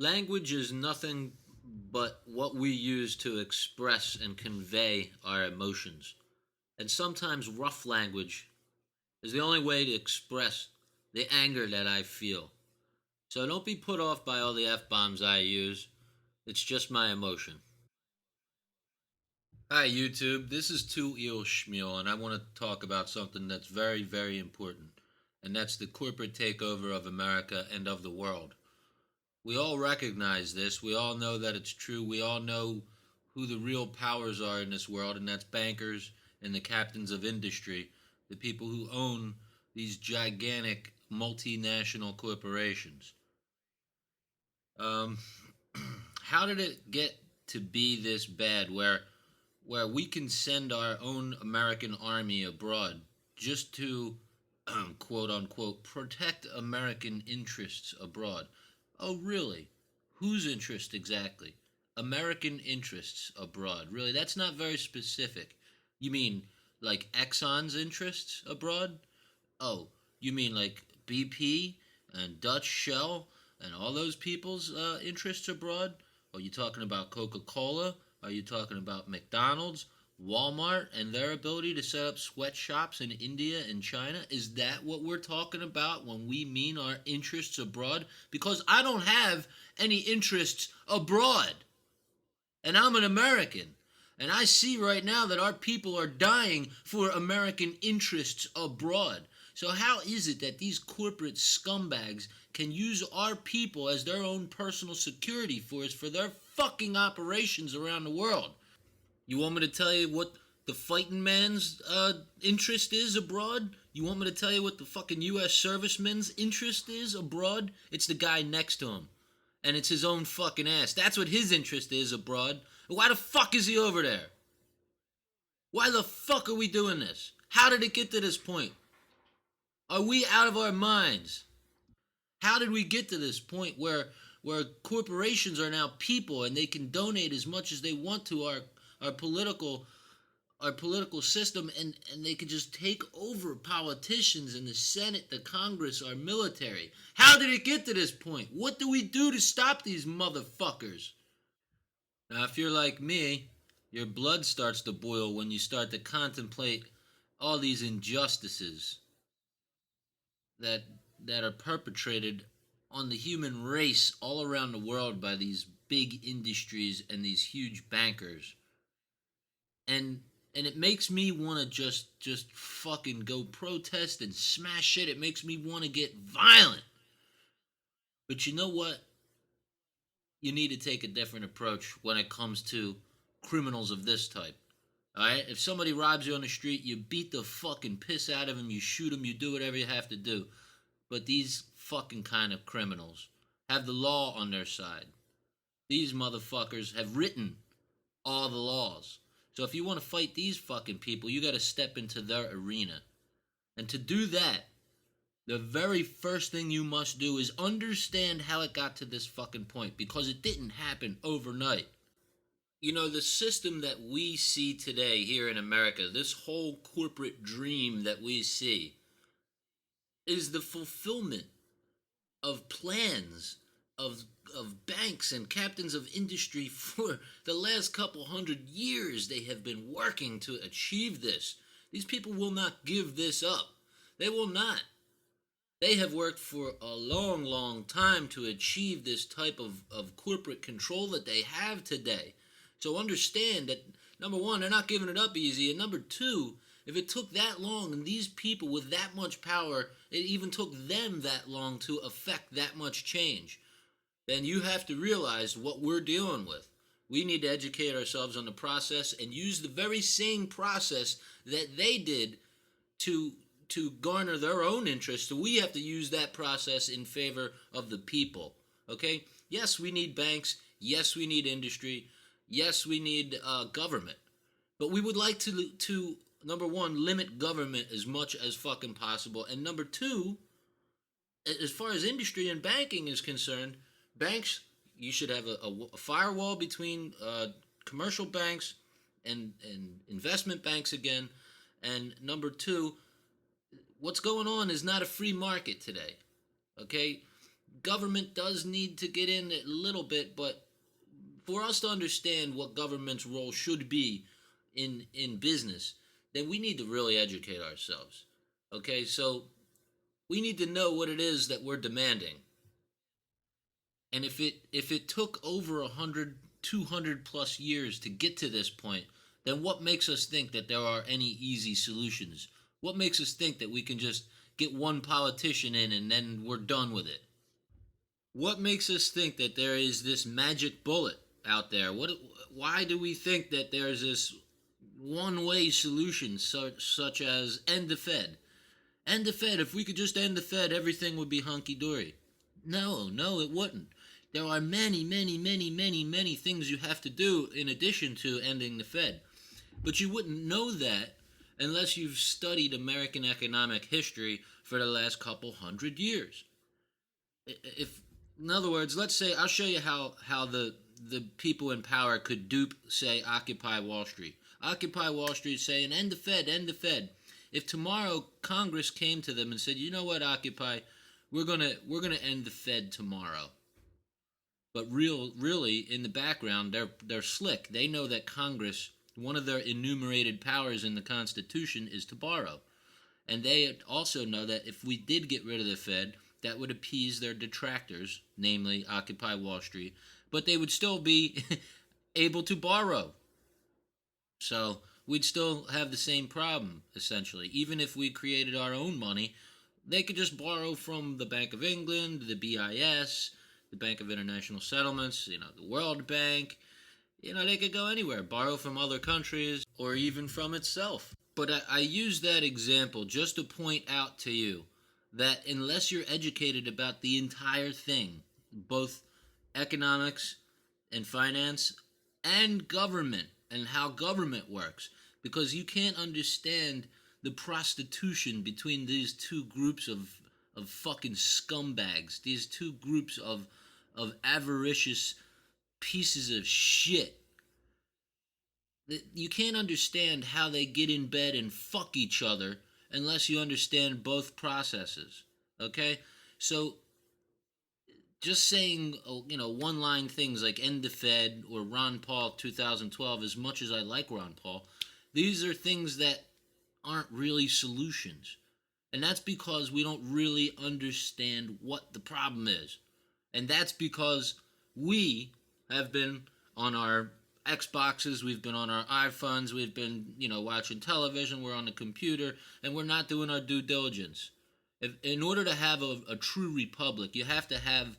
Language is nothing but what we use to express and convey our emotions. And sometimes rough language is the only way to express the anger that I feel. So don't be put off by all the F bombs I use. It's just my emotion. Hi, YouTube. This is Two Eel Schmeal, and I want to talk about something that's very, very important, and that's the corporate takeover of America and of the world. We all recognize this. We all know that it's true. We all know who the real powers are in this world, and that's bankers and the captains of industry, the people who own these gigantic multinational corporations. Um, how did it get to be this bad where we can send our own American army abroad just to quote unquote protect American interests abroad? Oh, really? Whose interest exactly? American interests abroad. Really? That's not very specific. You mean like Exxon's interests abroad? Oh, you mean like BP and Dutch Shell and all those people's interests abroad? Are you talking about Coca Cola? Are you talking about McDonald's, Walmart, and their ability to set up sweatshops in India and China? Is that what we're talking about when we mean our interests abroad? Because I don't have any interests abroad. And I'm an American. And I see right now that our people are dying for American interests abroad. So, how is it that these corporate scumbags can use our people as their own personal security force for their fucking operations around the world? You want me to tell you what the fighting man's interest is abroad? You want me to tell you what the fucking U.S. serviceman's interest is abroad? It's the guy next to him. And it's his own fucking ass. That's what his interest is abroad. Why the fuck is he over there? Why the fuck are we doing this? How did it get to this point? Are we out of our minds? How did we get to this point where corporations are now people and they can donate as much as they want to our political our political system, and they can just take over politicians in the Senate, the Congress, our military? How did it get to this point? What do we do to stop these motherfuckers? Now, if you're like me, your blood starts to boil when you start to contemplate all these injustices that that are perpetrated on the human race all around the world by these big industries and these huge bankers. And it makes me want to just fucking go protest and smash shit. It makes me want to get violent. But you know what? You need to take a different approach when it comes to criminals of this type. Alright? If somebody robs you on the street, you beat the fucking piss out of him, you shoot him, you do whatever you have to do. But these fucking kind of criminals have the law on their side. These motherfuckers have written all the laws. So if you want to fight these fucking people, you got to step into their arena. And to do that, the very first thing you must do is understand how it got to this fucking point, because it didn't happen overnight. You know, the system that we see today here in America, this whole corporate dream that we see, is the fulfillment of plans of banks and captains of industry for the last couple 100 years. They have been working to achieve this. These people will not give this up. They will not. They have worked for a long, long time to achieve this type of corporate control that they have today. So understand that, number one, they're not giving it up easy, and number two, if it took that long and these people with that much power, it even took them that long to affect that much change, then you have to realize what we're dealing with. We need to educate ourselves on the process and use the very same process that they did to garner their own interest. So we have to use that process in favor of the people. Okay? Yes, we need banks. Yes, we need industry. Yes, we need government. But we would like to number one, limit government as much as fucking possible. And number two, as far as industry and banking is concerned, banks, you should have a firewall between commercial banks and investment banks again. And number two, what's going on is not a free market today. Okay? government does need to get in a little bit, but for us to understand what government's role should be in business, then we need to really educate ourselves. Okay, so we need to know what it is that we're demanding. And if it took over 100, 200 plus years to get to this point, then what makes us think that there are any easy solutions? What makes us think that we can just get one politician in and then we're done with it? What makes us think that there is this magic bullet out there? Why do we think that there's this one-way solution such as end the Fed? End the Fed. If we could just end the Fed, everything would be hunky-dory. No, it wouldn't. There are many things you have to do in addition to ending the Fed. But you wouldn't know that unless you've studied American economic history for the last couple hundred years. If, in other words, let's say I'll show you how the people in power could dupe, say, Occupy Wall Street. Occupy Wall Street saying, end the Fed, end the Fed. If tomorrow Congress came to them and said, you know what, Occupy, we're gonna end the Fed tomorrow. But really, in the background, they're slick. They know that Congress, one of their enumerated powers in the Constitution, is to borrow, and they also know that if we did get rid of the Fed, that would appease their detractors, namely Occupy Wall Street, but they would still be able to borrow. So we'd still have the same problem, essentially. Even if we created our own money, they could just borrow from the Bank of England, the BIS, the Bank of International Settlements, the World Bank. They could go anywhere, borrow from other countries, or even from itself. But I use that example just to point out to you that unless you're educated about the entire thing, both economics and finance and government and how government works, because you can't understand the prostitution between these two groups of fucking scumbags, these two groups of avaricious pieces of shit. You can't understand how they get in bed and fuck each other unless you understand both processes. Okay? So just saying, one-line things like end the Fed or Ron Paul 2012, as much as I like Ron Paul, these are things that aren't really solutions. And that's because we don't really understand what the problem is. And that's because we have been on our Xboxes, we've been on our iPhones, we've been, watching television, we're on the computer, and we're not doing our due diligence. In order to have a true republic, you have to have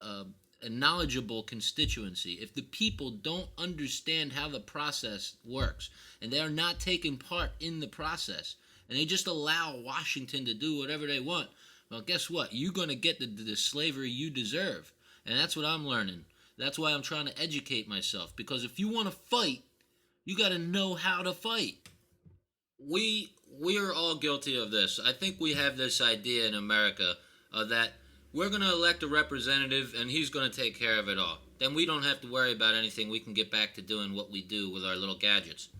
a knowledgeable constituency. If the people don't understand how the process works, and they are not taking part in the process, and they just allow Washington to do whatever they want, well, guess what? You're going to get the slavery you deserve. And that's what I'm learning. That's why I'm trying to educate myself. Because if you want to fight, you got to know how to fight. We are all guilty of this. I think we have this idea in America that we're going to elect a representative and he's going to take care of it all. Then we don't have to worry about anything. We can get back to doing what we do with our little gadgets.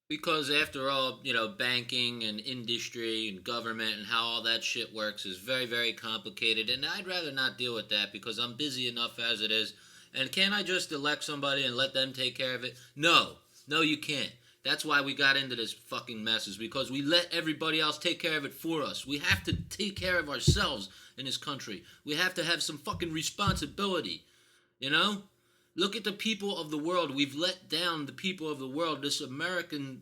Because after all, banking and industry and government and how all that shit works is very, very complicated. And I'd rather not deal with that because I'm busy enough as it is. And can't I just elect somebody and let them take care of it? No, you can't. That's why we got into this fucking mess, is because we let everybody else take care of it for us. We have to take care of ourselves in this country. We have to have some fucking responsibility, Look at the people of the world. We've let down the people of the world. This American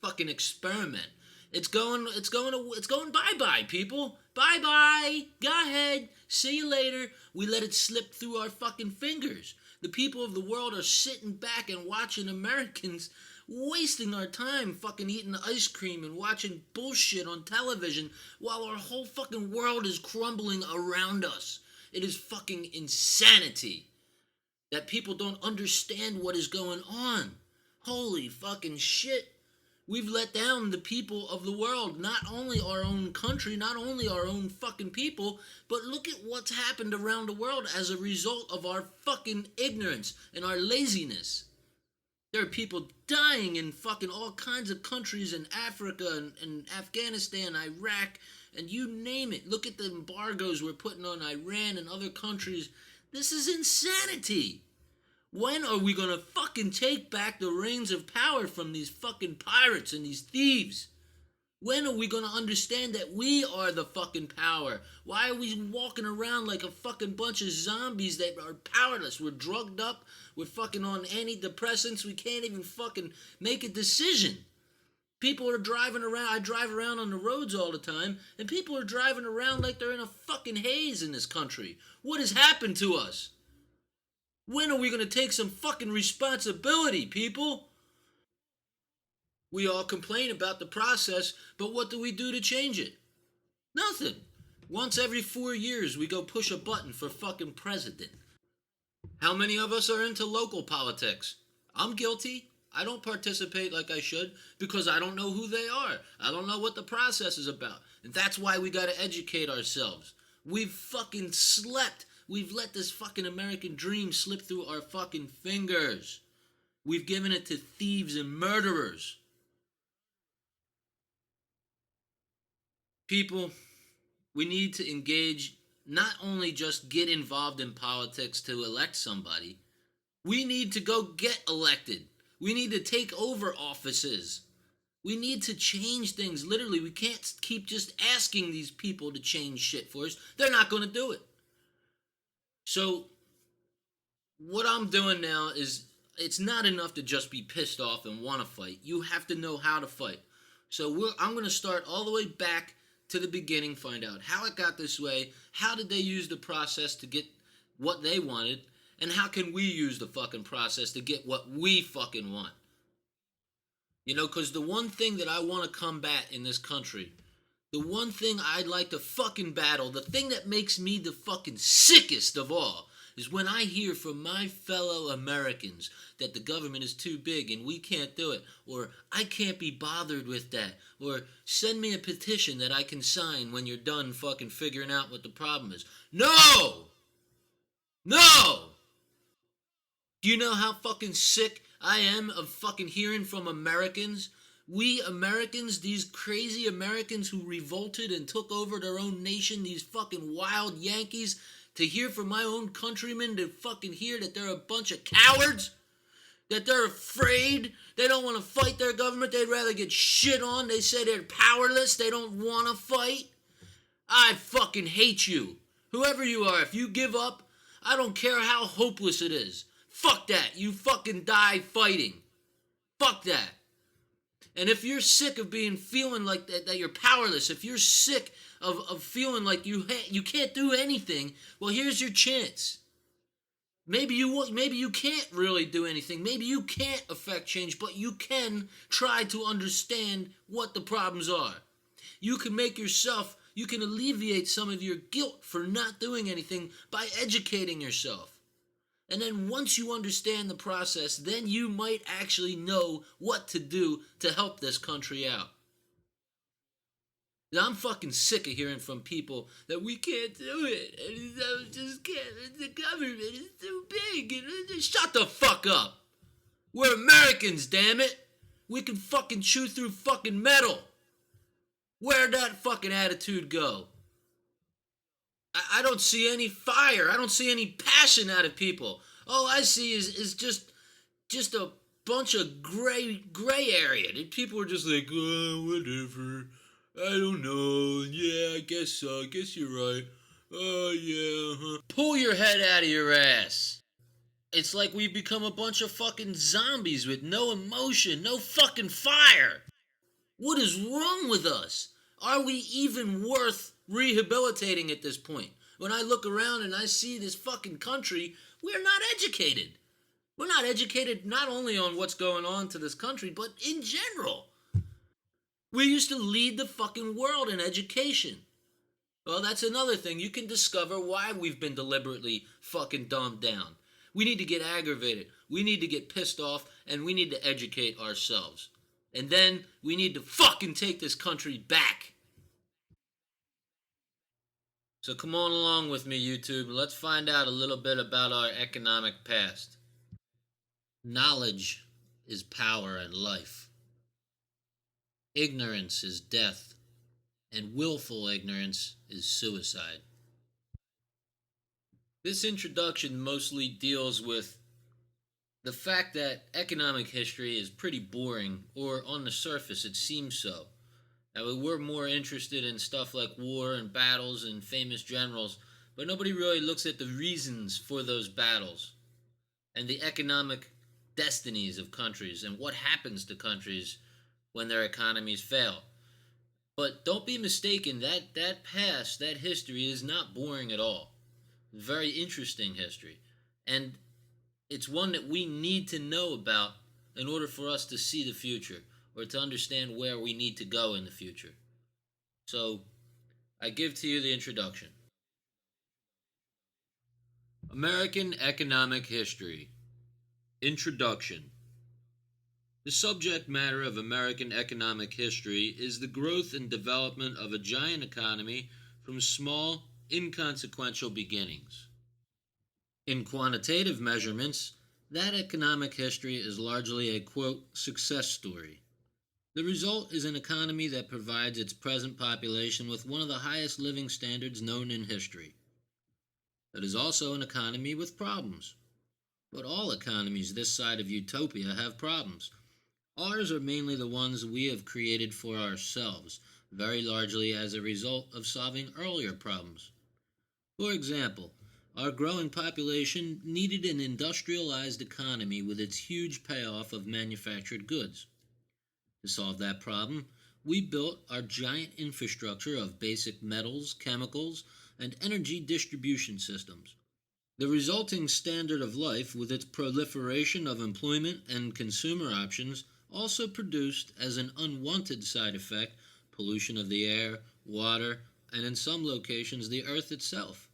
fucking experiment. It's going bye-bye, people. Bye-bye. Go ahead. See you later. We let it slip through our fucking fingers. The people of the world are sitting back and watching Americans wasting our time fucking eating ice cream and watching bullshit on television while our whole fucking world is crumbling around us. It is fucking insanity that people don't understand what is going on. Holy fucking shit. We've let down the people of the world, not only our own country, not only our own fucking people, but look at what's happened around the world as a result of our fucking ignorance and our laziness. There are people dying in fucking all kinds of countries in Africa and Afghanistan, Iraq, and you name it. Look at the embargoes we're putting on Iran and other countries. This is insanity. When are we gonna fucking take back the reins of power from these fucking pirates and these thieves? When are we gonna understand that we are the fucking power? Why are we walking around like a fucking bunch of zombies that are powerless? We're drugged up, we're fucking on antidepressants, we can't even fucking make a decision. People are driving around, I drive around on the roads all the time, and people are driving around like they're in a fucking haze in this country. What has happened to us? When are we gonna take some fucking responsibility, people? We all complain about the process, but what do we do to change it? Nothing. Once every 4 years, we go push a button for fucking president. How many of us are into local politics? I'm guilty. I don't participate like I should because I don't know who they are. I don't know what the process is about. And that's why we gotta educate ourselves. We've fucking slept. We've let this fucking American dream slip through our fucking fingers. We've given it to thieves and murderers. People, we need to engage, not only just get involved in politics to elect somebody, we need to go get elected. We need to take over offices. We need to change things. Literally, we can't keep just asking these people to change shit for us. They're not going to do it. So, what I'm doing now is, it's not enough to just be pissed off and want to fight. You have to know how to fight. So, I'm going to start all the way back to the beginning, find out how it got this way, how did they use the process to get what they wanted, and how can we use the fucking process to get what we fucking want. You know, because the one thing that I want to combat in this country, the one thing I'd like to fucking battle, the thing that makes me the fucking sickest of all, is when I hear from my fellow Americans that the government is too big and we can't do it, or I can't be bothered with that, or send me a petition that I can sign when you're done fucking figuring out what the problem is. No! No! Do you know how fucking sick I am of fucking hearing from Americans? We Americans, these crazy Americans who revolted and took over their own nation, these fucking wild Yankees, to hear from my own countrymen, to fucking hear that they're a bunch of cowards, that they're afraid, they don't want to fight their government, they'd rather get shit on, they say they're powerless, they don't want to fight. I fucking hate you. Whoever you are, if you give up, I don't care how hopeless it is. Fuck that. You fucking die fighting. Fuck that. And if you're sick of feeling like that you're powerless, if you're sick of feeling like you can't do anything, well, here's your chance. Maybe you can't really do anything. Maybe you can't affect change, but you can try to understand what the problems are. You can alleviate some of your guilt for not doing anything by educating yourself. And then once you understand the process, then you might actually know what to do to help this country out. I'm fucking sick of hearing from people that we can't do it, and I just can't, the government is too big, and shut the fuck up. We're Americans, damn it. We can fucking chew through fucking metal. Where'd that fucking attitude go? I don't see any fire. I don't see any passion out of people. All I see is just a bunch of gray area. People are just like, oh, whatever. I don't know. Yeah, I guess so. I guess you're right. Oh, yeah. Huh. Pull your head out of your ass. It's like we've become a bunch of fucking zombies with no emotion, no fucking fire. What is wrong with us? Are we even worth rehabilitating at this point? When I look around and I see this fucking country, we're not educated. We're not educated not only on what's going on to this country, but in general. We used to lead the fucking world in education. Well, that's another thing. You can discover why we've been deliberately fucking dumbed down. We need to get aggravated. We need to get pissed off, and we need to educate ourselves. And then we need to fucking take this country back. So come on along with me, YouTube. Let's find out a little bit about our economic past. Knowledge is power and life. Ignorance is death. and willful ignorance is suicide. This introduction mostly deals with the fact that economic history is pretty boring, or on the surface it seems so. Now, we're more interested in stuff like war and battles and famous generals, but nobody really looks at the reasons for those battles and the economic destinies of countries and what happens to countries when their economies fail. But don't be mistaken, that past, that history is not boring at all. Very interesting history. And it's one that we need to know about in order for us to see the future or to understand where we need to go in the future. So, I give to you the introduction. American Economic History. Introduction. The subject matter of American economic history is the growth and development of a giant economy from small, inconsequential beginnings. In quantitative measurements, that economic history is largely a quote, success story. The result is an economy that provides its present population with one of the highest living standards known in history. It is also an economy with problems. But all economies this side of utopia have problems. Ours are mainly the ones we have created for ourselves, very largely as a result of solving earlier problems. For example, our growing population needed an industrialized economy with its huge payoff of manufactured goods. To solve that problem, we built our giant infrastructure of basic metals, chemicals, and energy distribution systems. The resulting standard of life, with its proliferation of employment and consumer options, also produced, as an unwanted side effect, pollution of the air, water, and in some locations the earth itself.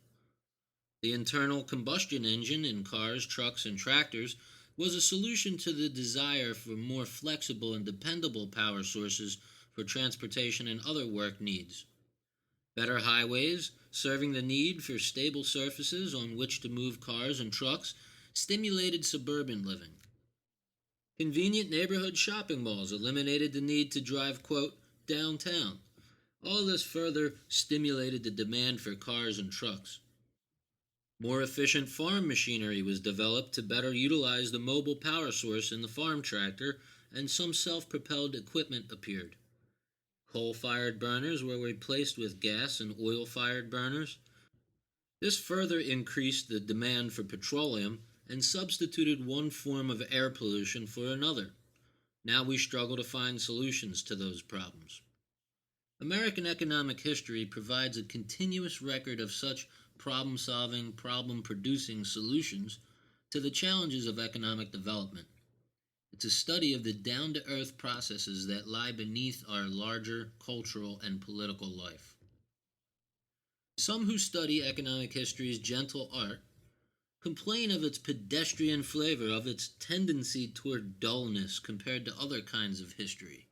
The internal combustion engine in cars, trucks, and tractors was a solution to the desire for more flexible and dependable power sources for transportation and other work needs. Better highways, serving the need for stable surfaces on which to move cars and trucks, stimulated suburban living. Convenient neighborhood shopping malls eliminated the need to drive, quote, downtown. All this further stimulated the demand for cars and trucks. More efficient farm machinery was developed to better utilize the mobile power source in the farm tractor, and some self-propelled equipment appeared. Coal-fired burners were replaced with gas and oil-fired burners. This further increased the demand for petroleum and substituted one form of air pollution for another. Now we struggle to find solutions to those problems. American economic history provides a continuous record of such problem-solving, problem-producing solutions to the challenges of economic development. It's a study of the down-to-earth processes that lie beneath our larger cultural and political life. Some who study economic history's gentle art complain of its pedestrian flavor, of its tendency toward dullness compared to other kinds of history.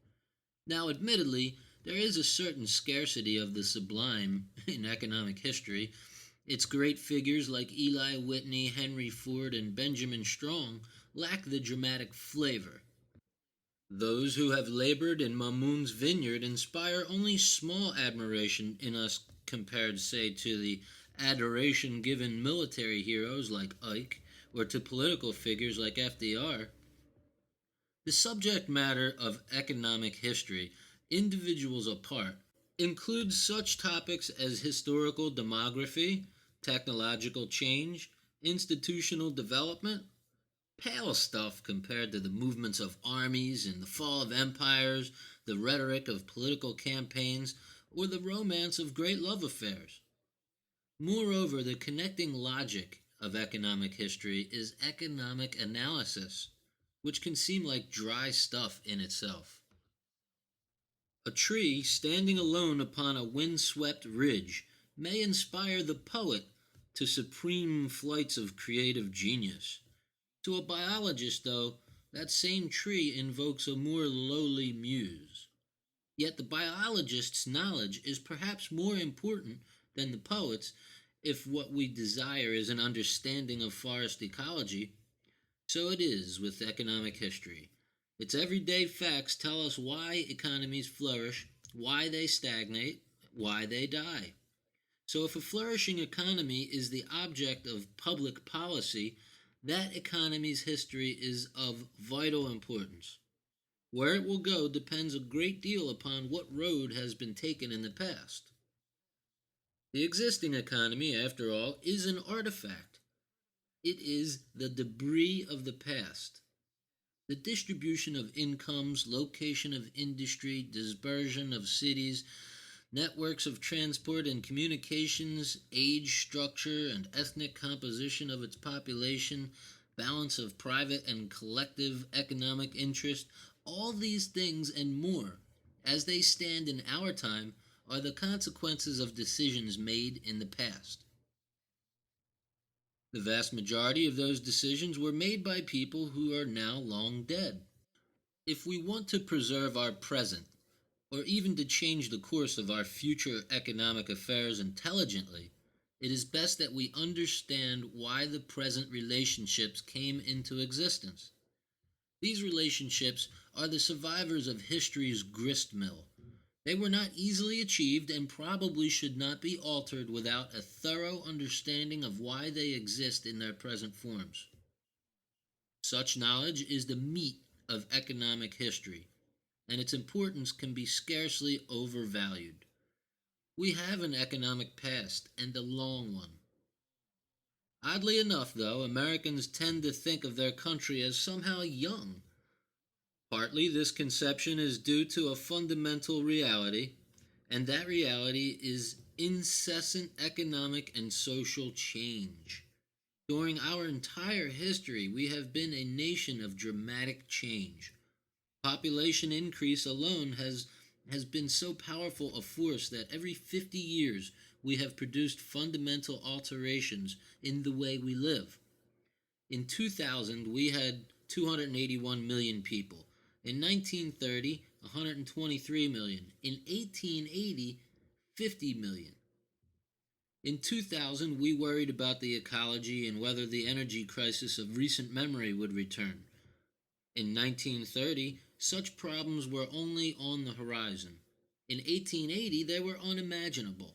Now, admittedly, there is a certain scarcity of the sublime in economic history. Its great figures like Eli Whitney, Henry Ford, and Benjamin Strong lack the dramatic flavor. Those who have labored in Mamun's vineyard inspire only small admiration in us compared, say, to the adoration given military heroes like Ike or to political figures like FDR. The subject matter of economic history, individuals apart, includes such topics as historical demography, technological change, institutional development, pale stuff compared to the movements of armies and the fall of empires, the rhetoric of political campaigns, or the romance of great love affairs. Moreover, the connecting logic of economic history is economic analysis, which can seem like dry stuff in itself. A tree standing alone upon a wind-swept ridge may inspire the poet to supreme flights of creative genius. To a biologist, though, that same tree invokes a more lowly muse. Yet the biologist's knowledge is perhaps more important than the poet's if what we desire is an understanding of forest ecology. So it is with economic history. Its everyday facts tell us why economies flourish, why they stagnate, why they die. So, if a flourishing economy is the object of public policy, that economy's history is of vital importance. Where it will go depends a great deal upon what road has been taken in the past. The existing economy, after all, is an artifact. It is the debris of the past. The distribution of incomes, location of industry, dispersion of cities, networks of transport and communications, age structure and ethnic composition of its population, balance of private and collective economic interest, all these things and more, as they stand in our time, are the consequences of decisions made in the past. The vast majority of those decisions were made by people who are now long dead. If we want to preserve our present, or even to change the course of our future economic affairs intelligently, it is best that we understand why the present relationships came into existence. These relationships are the survivors of history's gristmill. They were not easily achieved and probably should not be altered without a thorough understanding of why they exist in their present forms. Such knowledge is the meat of economic history, and its importance can be scarcely overvalued. We have an economic past, and a long one. Oddly enough, though, Americans tend to think of their country as somehow young. Partly this conception is due to a fundamental reality, and that reality is incessant economic and social change. During our entire history, we have been a nation of dramatic change. Population increase alone has been so powerful a force that every 50 years we have produced fundamental alterations in the way we live. In 2000, we had 281 million people. In 1930, 123 million. In 1880, 50 million. In 2000, we worried about the ecology and whether the energy crisis of recent memory would return. In 1930, such problems were only on the horizon. In 1880, they were unimaginable.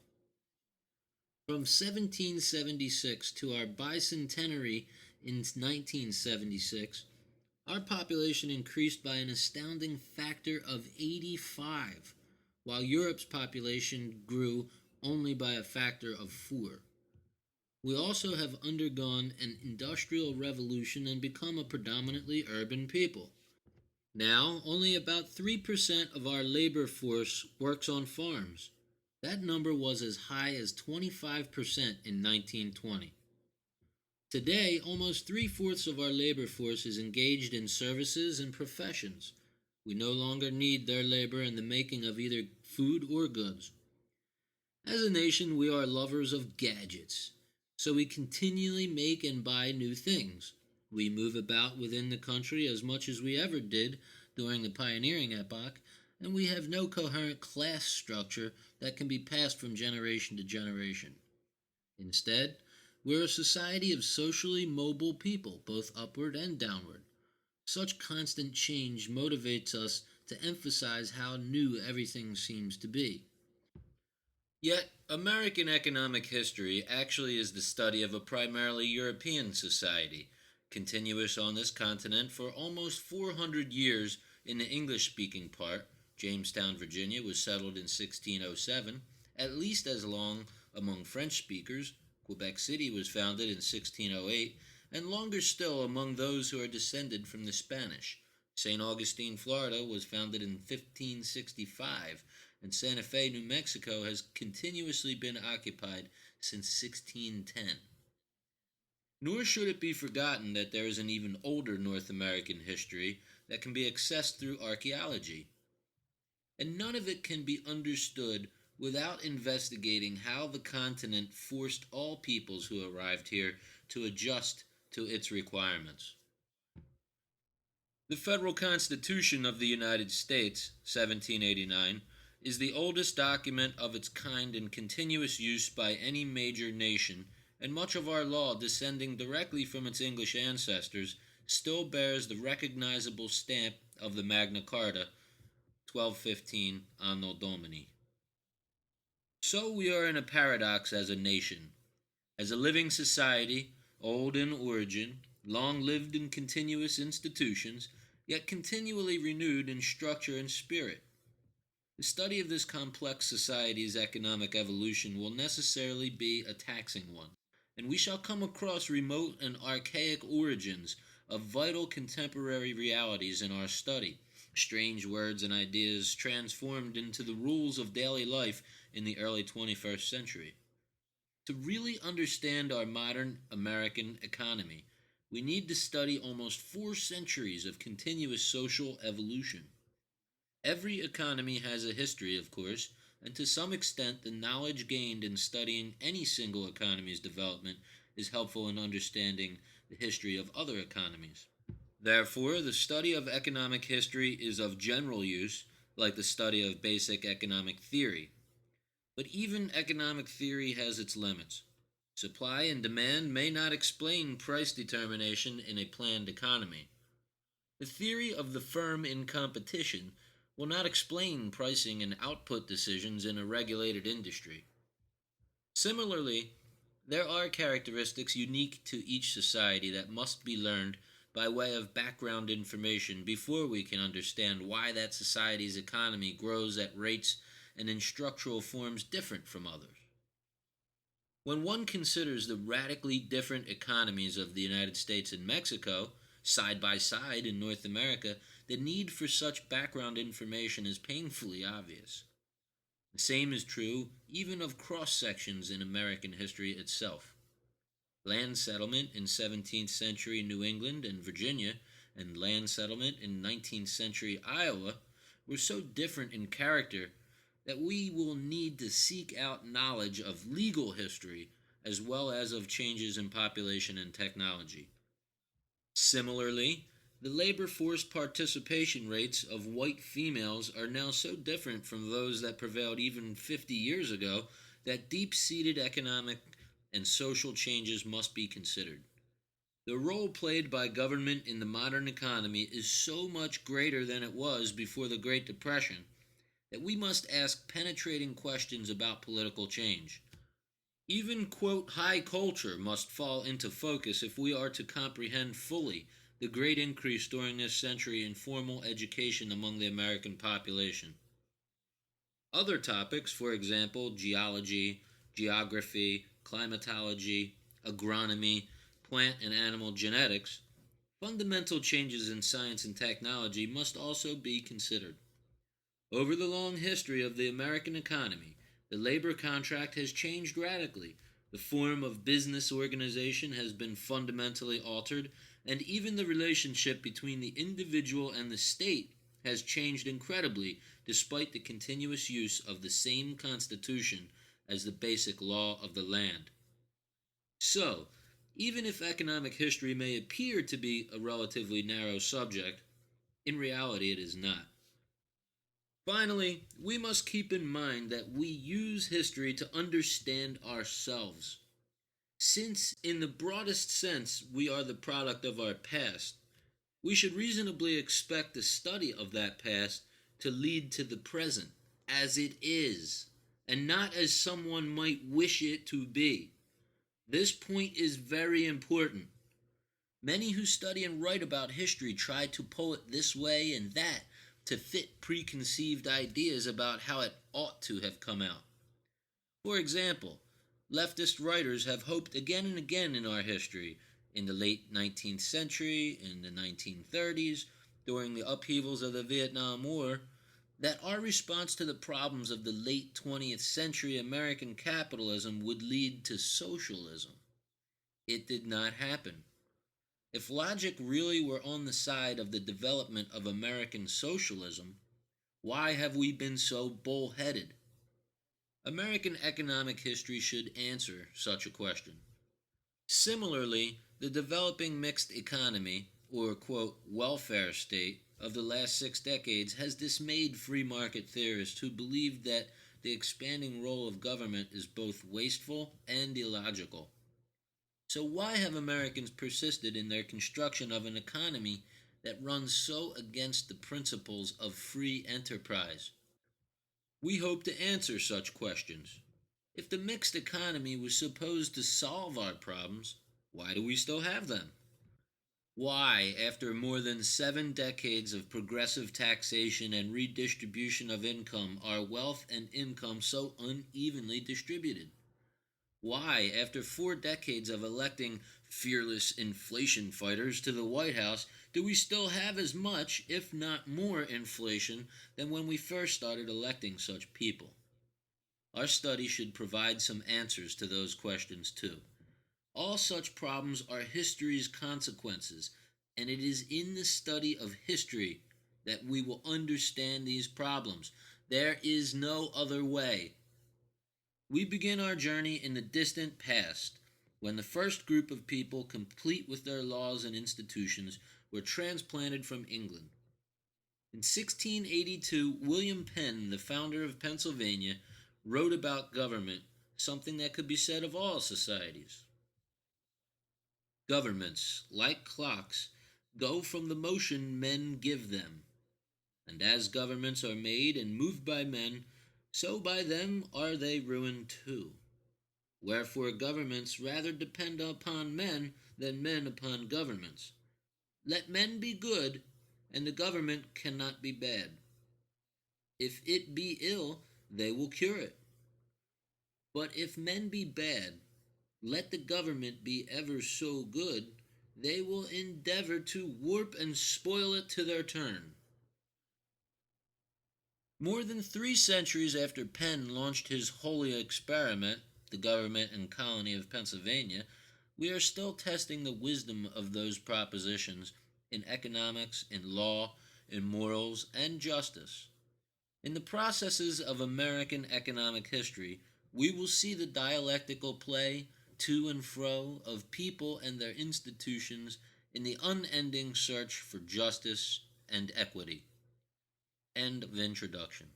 From 1776 to our bicentenary in 1976, our population increased by an astounding factor of 85, while Europe's population grew only by a factor of 4. We also have undergone an industrial revolution and become a predominantly urban people. Now, only about 3% of our labor force works on farms. That number was as high as 25% in 1920. Today, almost three-fourths of our labor force is engaged in services and professions. We no longer need their labor in the making of either food or goods. As a nation, we are lovers of gadgets, so we continually make and buy new things. We move about within the country as much as we ever did during the pioneering epoch, and we have no coherent class structure that can be passed from generation to generation. Instead, we're a society of socially mobile people, both upward and downward. Such constant change motivates us to emphasize how new everything seems to be. Yet, American economic history actually is the study of a primarily European society, continuous on this continent for almost 400 years in the English-speaking part. Jamestown, Virginia was settled in 1607, at least as long among French speakers. Quebec City was founded in 1608, and longer still among those who are descended from the Spanish. St. Augustine, Florida was founded in 1565, and Santa Fe, New Mexico has continuously been occupied since 1610. Nor should it be forgotten that there is an even older North American history that can be accessed through archaeology. And none of it can be understood without investigating how the continent forced all peoples who arrived here to adjust to its requirements. The Federal Constitution of the United States, 1789, is the oldest document of its kind in continuous use by any major nation, and much of our law, descending directly from its English ancestors, still bears the recognizable stamp of the Magna Carta, 1215 Anno Domini. So we are in a paradox as a nation, as a living society, old in origin, long lived in continuous institutions, yet continually renewed in structure and spirit. The study of this complex society's economic evolution will necessarily be a taxing one, and we shall come across remote and archaic origins of vital contemporary realities in our study, strange words and ideas transformed into the rules of daily life in the early 21st century. To really understand our modern American economy, we need to study almost 4 centuries of continuous social evolution. Every economy has a history, of course, and to some extent the knowledge gained in studying any single economy's development is helpful in understanding the history of other economies. Therefore, the study of economic history is of general use, like the study of basic economic theory. But even economic theory has its limits. Supply and demand may not explain price determination in a planned economy. The theory of the firm in competition will not explain pricing and output decisions in a regulated industry. Similarly, there are characteristics unique to each society that must be learned by way of background information before we can understand why that society's economy grows at rates and in structural forms different from others. When one considers the radically different economies of the United States and Mexico, side by side in North America, the need for such background information is painfully obvious. The same is true even of cross sections in American history itself. Land settlement in 17th century New England and Virginia and land settlement in 19th century Iowa were so different in character that we will need to seek out knowledge of legal history as well as of changes in population and technology. Similarly, the labor force participation rates of white females are now so different from those that prevailed even 50 years ago that deep seated economic and social changes must be considered. The role played by government in the modern economy is so much greater than it was before the Great Depression that we must ask penetrating questions about political change. Even, quote, high culture must fall into focus if we are to comprehend fully the great increase during this century in formal education among the American population. Other topics, for example, geology, geography, climatology, agronomy, plant and animal genetics, fundamental changes in science and technology must also be considered. Over the long history of the American economy, the labor contract has changed radically. The form of business organization has been fundamentally altered, and even the relationship between the individual and the state has changed incredibly despite the continuous use of the same Constitution as the basic law of the land. So, even if economic history may appear to be a relatively narrow subject, in reality it is not. Finally, we must keep in mind that we use history to understand ourselves. Since, in the broadest sense, we are the product of our past, we should reasonably expect the study of that past to lead to the present, as it is, and not as someone might wish it to be. This point is very important. Many who study and write about history try to pull it this way and that to fit preconceived ideas about how it ought to have come out. For example, leftist writers have hoped again and again in our history, in the late 19th century, in the 1930s, during the upheavals of the Vietnam War, that our response to the problems of the late 20th century American capitalism would lead to socialism. It did not happen. If logic really were on the side of the development of American socialism, why have we been so bullheaded? American economic history should answer such a question. Similarly, the developing mixed economy, or quote, welfare state, of the last 6 decades has dismayed free market theorists who believe that the expanding role of government is both wasteful and illogical. So, why have Americans persisted in their construction of an economy that runs so against the principles of free enterprise? We hope to answer such questions. If the mixed economy was supposed to solve our problems, why do we still have them? Why, after more than 7 decades of progressive taxation and redistribution of income, are wealth and income so unevenly distributed? Why, after 4 decades of electing fearless inflation fighters to the White House, do we still have as much, if not more, inflation than when we first started electing such people? Our study should provide some answers to those questions, too. All such problems are history's consequences, and it is in the study of history that we will understand these problems. There is no other way. We begin our journey in the distant past, when the first group of people, complete with their laws and institutions, were transplanted from England. In 1682, William Penn, the founder of Pennsylvania, wrote about government, something that could be said of all societies. Governments, like clocks, go from the motion men give them. And as governments are made and moved by men, so by them are they ruined too. Wherefore governments rather depend upon men than men upon governments. Let men be good, and the government cannot be bad. If it be ill, they will cure it. But if men be bad, let the government be ever so good, they will endeavor to warp and spoil it to their turn. More than 3 centuries after Penn launched his holy experiment, the government and colony of Pennsylvania, we are still testing the wisdom of those propositions in economics, in law, in morals, and justice. In the processes of American economic history, we will see the dialectical play to and fro of people and their institutions in the unending search for justice and equity. End of introduction.